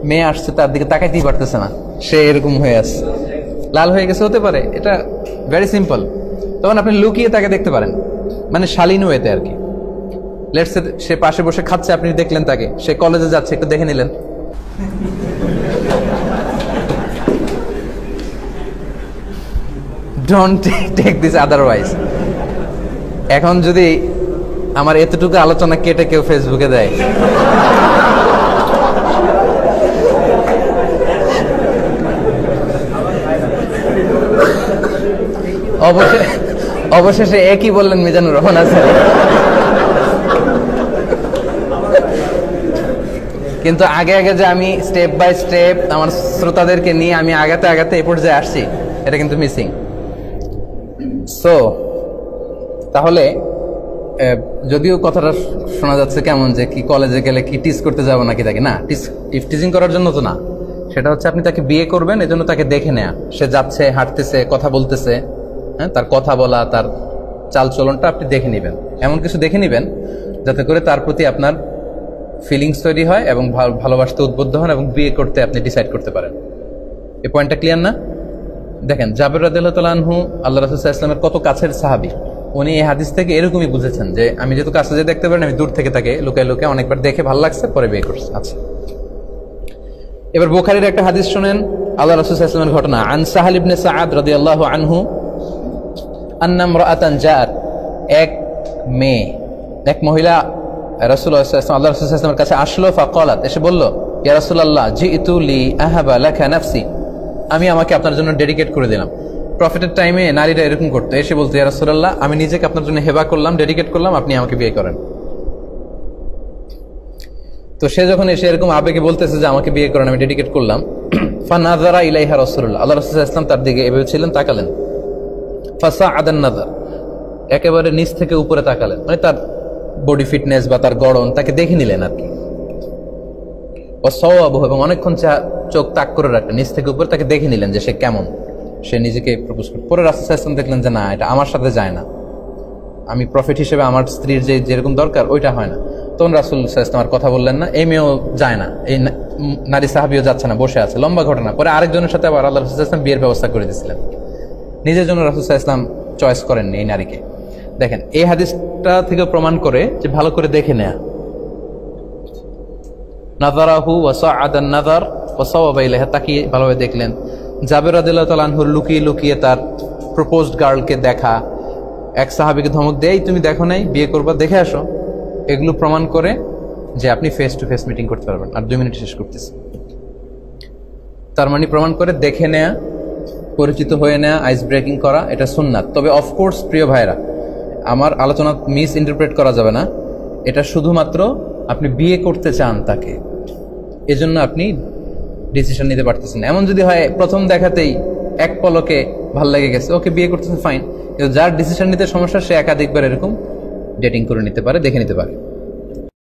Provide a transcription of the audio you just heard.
মেয়ে আসছে তার দিকে তাকাইতেই পারতেছে না, সে এরকম হয়ে আছে, লাল হয়ে গেছে, হতে পারে, এটা ভেরি সিম্পল। তখন আপনি লুকিয়ে তাকে দেখতে পারেন, মানে শালীন ওয়েতে আর কি। লেটস সে সে পাশে বসে খাচ্ছে, আপনি দেখলেন তাকে, সে কলেজে যাচ্ছে, একটু দেখে নিলেন। Don't take this otherwise. এখন যদি আমার এতটুকু আলোচনা কেটে কেউ ফেসবুকে দেয়, অবশেষে একই বললেন মিজানুর রহমান আছেন। কিন্তু আগে আগে যে আমি স্টেপ বাই স্টেপ আমার শ্রোতাদেরকে নিয়ে আমি আগাতে আগাতে এই পর্যায়ে আসছি, এটা কিন্তু মিসিং। সো তাহলে যদিও কথাটা শোনা যাচ্ছে কেমন যে কি কলেজে গেলে কি টিজ করতে যাবো নাকি তাকে, না, টিজিং করার জন্য তো না, সেটা হচ্ছে আপনি তাকে বিয়ে করবেন, এজন্য তাকে দেখে নেয়া, সে যাচ্ছে, হাঁটতেছে, কথা বলতেছে, হ্যাঁ, তার কথা বলা, তার চাল চলনটা আপনি দেখে নেবেন, এমন কিছু দেখে নেবেন যাতে করে তার প্রতি আপনার ফিলিংস তৈরি হয় এবং ভালোবাসতে উদ্বুদ্ধ হন এবং বিয়ে করতে আপনি ডিসাইড করতে পারেন। এই পয়েন্টটা ক্লিয়ার না? দেখেন, জাবের রাদিয়াল্লাহু তাআলা আনহু আল্লাহ রাসূল সাল্লাল্লাহু আলাইহি ওয়াসাল্লামের কত কাছের সাহাবী, উনি এই হাদিস থেকে এরকমই বুঝেছেন যে আমি যেহেতু কাছে যে দেখতে পারেন, আমি দূর থেকে তাকে লুকায় লুকায় অনেকবার দেখে ভালো লাগছে, পরে বিয়ে করছে। আচ্ছা, এবার বুখারীর একটা হাদিস শুনেন, আল্লাহ রাসূল সাল্লাল্লাহু আলাইহি ওয়াসাল্লামের ঘটনা। আন সাহাল ইবনে সাআদ রাদিয়াল্লাহু আনহু আন্না ইমরাআতান জাআত, এক মেয়ে, এক মহিলা রাসূলুল্লাহ সাল্লাল্লাহু আলাইহি ওয়াসাল্লাম আল্লাহ রাসূল সাল্লাল্লাহু আলাইহি ওয়াসাল্লামের কাছে আসলো। ফাকালাত, এসে বলল, ইয়া রাসূলুল্লাহ জিইতু লি আহাবা লাকা নাফসি, আমি আমাকে আপনার জন্য ডেডিকেট করে দিলাম। প্রফিটের টাইমে নারীরা এরকম করতো, এসে বলতো, ইয়া রাসূলুল্লাহ আমি নিজেকে আপনার জন্য হেবা করলাম, ডেডিকেট করলাম, আপনি আমাকে বিয়ে করেন। তো সে যখন এসে এরকম আবেগে বলতেছে যে আমাকে বিয়ে করেন, আমি ডেডিকেট করলাম, ফানাযারা ইলাইহা রাসূলুল্লাহ, আল্লাহ রাসূল সাল্লাল্লাহু আলাইহি ওয়াসাল্লাম তার দিকে এভাবে ছিলেন, তাকালেন। ফাসাআদান নাযার, একেবারে নিচ থেকে উপরে তাকালেন, মানে তার বডি ফিটনেস বা তার গড়ন তাকে দেখে নিলেন আর কি। ওয়াসাওয়াবহু, এবং অনেকক্ষণ চোখ তাক করে রাখলেন, নিচ থেকে উপরে তাকে দেখে নিলেন যে সে কেমন, সে নিজেকে প্রপোজ করে। পরে রাসূল সাল্লাল্লাহু আলাইহি ওয়াসাল্লাম দেখলেন যে না, এটা আমার সাথে যায় না, আমি প্রফিট হিসেবে আমার স্ত্রীর যেরকম দরকার ওইটা হয় না। তখন রাসূল সাল্লাল্লাহু আলাইহি ওয়াসাল্লাম কথা বললেন না, এই মেয়েও যায় না, এই নারী সাহাবীও যাচ্ছে না, বসে আছে, লম্বা ঘটনা। পরে আরেকজনের সাথে আবার আল্লাহ রাসূল সাল্লাল্লাহু আলাইহি ওয়াসাল্লাম বিয়ের ব্যবস্থা করে দিয়েছিলেন, নিজের জন্য রাসূল সাল্লাল্লাহু আলাইহি ওয়াসাল্লাম চয়েস করেননি এই নারীকে। দেখেন, এই হাদিসটা থেকে প্রমাণ করে যে ভালো করে দেখে নেয়া। নাযারাহু ওয়া সাআদান নাযার ওয়া সাওয়াবা ইলাইহা, তাকিয়ে ভালোভাবে দেখলেন। জাবের রাদিয়াল্লাহু তাআলা আনহুর লুকিয়ে লুকিয়ে তার প্রপোজড গার্লকে দেখা, এক সাহাবীকে ধমক দেয়, তুমি দেখো নাই, বিয়ে করবা, দেখে আসো, এগুলো প্রমাণ করে যে আপনি ফেস টু ফেস মিটিং করতে পারবেন। আর 2 মিনিট শেষ করতেছি। তার মানে প্রমাণ করে দেখে নেয়া, পরিচিত হয়ে নেয়া, আইস ব্রেকিং করা, এটা সুন্নাত। তবে অফকোর্স প্রিয় ভাইরা, আমার আলোচনা মিস ইন্টারপ্রেট করা যাবে না, এটা শুধুমাত্র আপনি বিয়ে করতে চান তাকে, এজন্য আপনি ডিসিশন নিতে পারতেছেন। এমন যদি হয় প্রথম দেখাতেই এক পলকে ভাল লেগে গেছে, ওকে বিয়ে করতেছেন, ফাইন, কিন্তু যার ডিসিশন নিতে সমস্যা সে একাধিকবার এরকম ডেটিং করে নিতে পারে, দেখে নিতে পারে।